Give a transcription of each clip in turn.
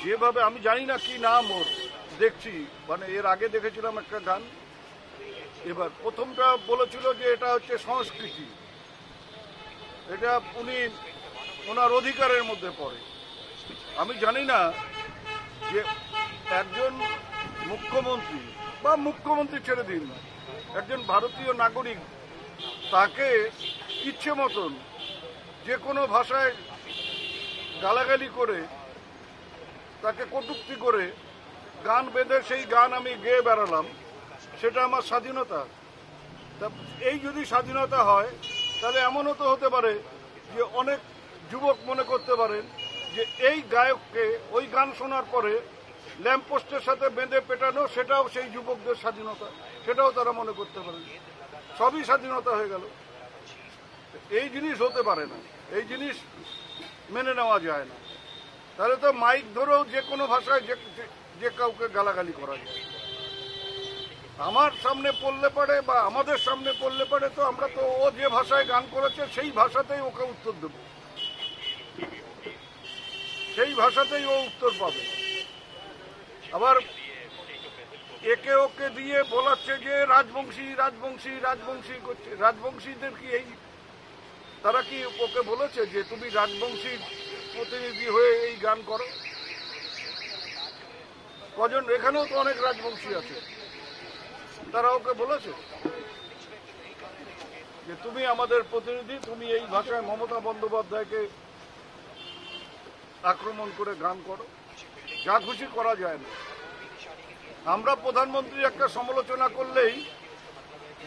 যেভাবে আমি জানি না কি নাম ওর, দেখছি মানে এর আগে দেখেছিলাম একটা গান, এবার প্রথমটা বলেছিল যে এটা হচ্ছে সংস্কৃতি, এটা উনি ওনার অধিকারের মধ্যে পড়ে। আমি জানি না যে একজন মুখ্যমন্ত্রী বা মুখ্যমন্ত্রী ছেড়ে দিন, একজন ভারতীয় নাগরিক তাকে ইচ্ছে মতন যে কোনো ভাষায় গালাগালি করে, তাকে কটূক্তি করে গান বেঁধে সেই গান আমি গেয়ে বেড়ালাম, সেটা আমার স্বাধীনতা। তা এই যদি স্বাধীনতা হয় তাহলে এমনও তো হতে পারে যে অনেক যুবক মনে করতে পারেন যে এই গায়ককে ওই গান শোনার পরে ল্যাম্পপোস্টের সাথে বেঁধে পেটানো সেটাও সেই যুবকদের স্বাধীনতা, সেটাও তারা মনে করতে পারেন। সবই স্বাধীনতা হয়ে গেল। এই জিনিস হতে পারে না, এই জিনিস মেনে নেওয়া যায় না। তাহলে তো মাইক ধরেও যে কোনো ভাষায় যে কাউকে গালাগালি করা যায়। আমার সামনে পড়লে পারে বা আমাদের সামনে পড়লে পারে তো আমরা তো ও যে ভাষায় গান করেছে সেই ভাষাতেই ওকে উত্তর দেব, সেই ভাষাতেই ও উত্তর পাবে। আবার একে ওকে দিয়ে বলাচ্ছে যে রাজবংশী রাজবংশী রাজবংশী করছে। রাজবংশীদের কি এই তারা কি ওকে বলেছে যে তুমি রাজবংশীর প্রতিনিধি হয়ে এই গান করো? কজন, এখানেও তো অনেক রাজবংশী আছে, তারা ওকে বলেছে যে তুমি আমাদের প্রতিনিধি, তুমি এই ভাষায় মমতা বন্দ্যোপাধ্যায়কে আক্রমণ করে গান করো? যা খুশি করা যায় না। আমরা প্রধানমন্ত্রীর একটা সমালোচনা করলেই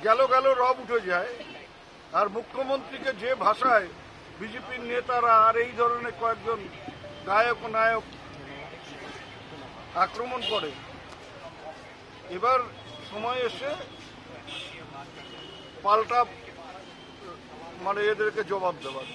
গেল রব উঠে যায়, আর মুখ্যমন্ত্রীকে যে ভাষায় বিজেপির নেতারা আর এই ধরনের কয়েকজন গায়ক ও নায়ক আক্রমণ করে, এবার সময় এসে পাল্টা মানে এদেরকে জবাব দেওয়ার।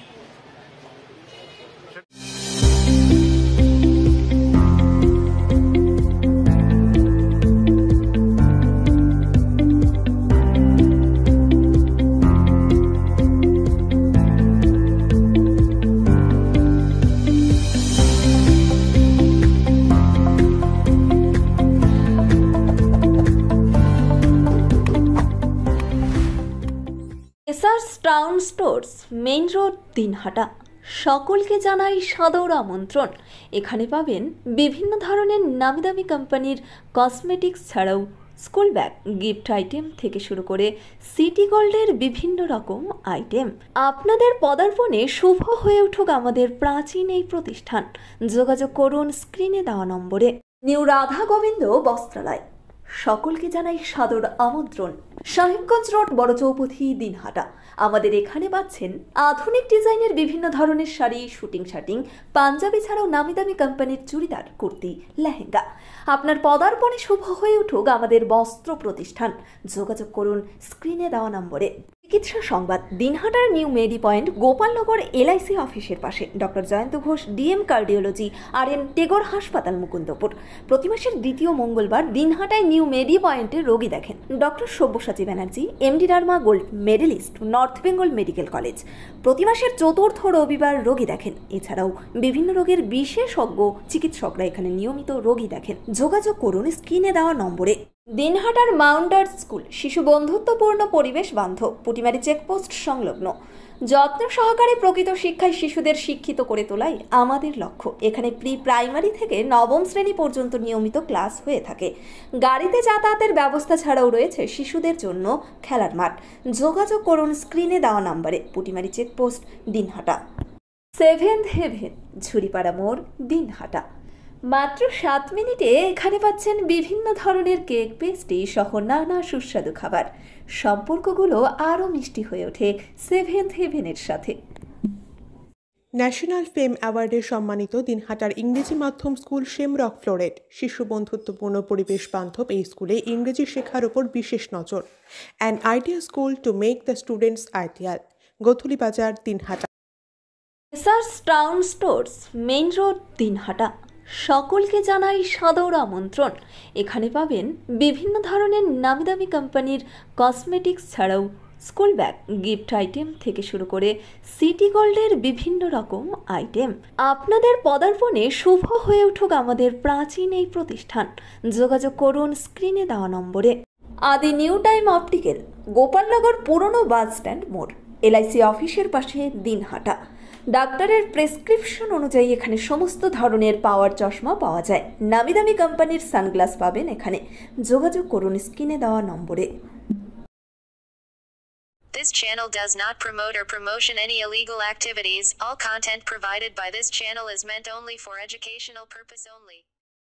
SRS town stores, main road, Dinhata. সকলকে জানাই সাদর আমন্ত্রণ। এখানে পাবেন বিভিন্ন ধরনের নামি দামি কোম্পানির কসমেটিক্স ছাড়াও স্কুল ব্যাগ, গিফট আইটেম থেকে শুরু করে সিটি গোল্ডের বিভিন্ন রকম আইটেম। আপনাদের পদার্পণে শুভ হয়ে উঠুক আমাদের প্রাচীন এই প্রতিষ্ঠান। যোগাযোগ করুন স্ক্রিনে দেওয়া নম্বরে। নিউ রাধা গোবিন্দ বস্ত্রালয়, সকলকে জানাই সাদর আমন্ত্রণ। সাহেবগঞ্জ রোড, বড় চৌপথি, দিনহাটা। আমাদের এখানে পাচ্ছেন আধুনিক ডিজাইনের বিভিন্ন ধরনের শাড়ি, শুটিং শার্টিং, পাঞ্জাবি ছাড়াও নামি দামি কোম্পানির চুড়িদার, কুর্তি, লেহেঙ্গা। আপনার পদার্পণে শুভ হয়ে উঠুক আমাদের বস্ত্র প্রতিষ্ঠান। যোগাযোগ করুন স্ক্রিনে দেওয়া নম্বরে। চিকিৎসা সংবাদ, দিনহাটার নিউ মেডি পয়েন্ট, গোপালনগর এলআইসি অফিসের পাশে। Doctor Jayanta Ghosh, DM cardiology, RN Tagore হাসপাতাল, মুকুন্দপুর। প্রতি মাসের দ্বিতীয় মঙ্গলবার দিনহাটায় নিউ মেডি পয়েন্টে রোগী দেখেন doctor Sabyasachi Banerjee, MD derma gold medalist, North Bengal medical college. প্রতি মাসের চতুর্থ রবিবার রোগী দেখেন। এছাড়াও বিভিন্ন রোগের বিশেষজ্ঞ চিকিৎসকরা এখানে নিয়মিত রোগী দেখেন। যোগাযোগ করুন স্ক্রিনে দেওয়া নম্বরে। দিনহাটার মাউন্টার স্কুল, শিশু বন্ধুত্বপূর্ণ, পরিবেশ বান্ধব, পুটিমারি চেকপোস্ট সংলগ্ন। যত্ন সহকারে প্রকৃত শিক্ষায় শিশুদের শিক্ষিত করে তোলাই আমাদের লক্ষ্য। এখানে প্রি প্রাইমারি থেকে নবম শ্রেণী পর্যন্ত নিয়মিত ক্লাস হয়ে থাকে। গাড়িতে যাতায়াতের ব্যবস্থা ছাড়াও রয়েছে শিশুদের জন্য খেলার মাঠ। যোগাযোগ করুন স্ক্রিনে দেওয়া নম্বরে। Putimari checkpost, Dinhata. Seventh heaven, Jhuripara মোড়, দিনহাটা। মাত্র 7 মিনিটে এখানে পাচ্ছেন বিভিন্ন ধরনের কেক, পেস্ট্রি সহ নানা সুস্বাদু খাবার। সম্পর্কগুলো আরও মিষ্টি হয়ে ওঠে সেভেন্থ হেভেনের সাথে। ন্যাশনাল ফেম অ্যাওয়ার্ডে সম্মানিত দিনহাটার ইংরেজি মাধ্যম স্কুল শেমরক ফ্লোরেট। শিশু বন্ধুত্বপূর্ণ, পরিবেশ বান্ধব এই স্কুলে ইংরেজি শেখার ওপর বিশেষ নজর। An idea school to make the students ideal. Godhuli Bazar, Dinhata. SRS town stores, main road, Dinhata. সকলকে জানাই সাদর আমন্ত্রণ। এখানে পাবেন বিভিন্ন ধরনের নামি দামি কোম্পানির কসমেটিক্স ছাড়াও স্কুল ব্যাগ, গিফট আইটেম থেকে শুরু করে সিটি গোল্ডের বিভিন্ন রকম আইটেম। আপনাদের পদার্পণে শুভ হয়ে উঠুক আমাদের প্রাচীন এই প্রতিষ্ঠান। যোগাযোগ করুন স্ক্রিনে দেওয়া নম্বরে। আদি নিউ টাইম অপটিক্যাল, গোপালনগর পুরনো বাস স্ট্যান্ড মোড়, এলআইসি অফিসের পাশে দিনহাটা। ডাক্তারের প্রেসক্রিপশন অনুযায়ী এখানে সমস্ত ধরনের পাওয়ার চশমা পাওয়া যায়। নামি দামি কোম্পানির সানগ্লাস পাবেন এখানে। যোগাযোগ করুন স্ক্রিনে দেওয়া নম্বরে। This channel does not promote or promotion any illegal activities. All content provided by this channel is meant only for educational purpose only.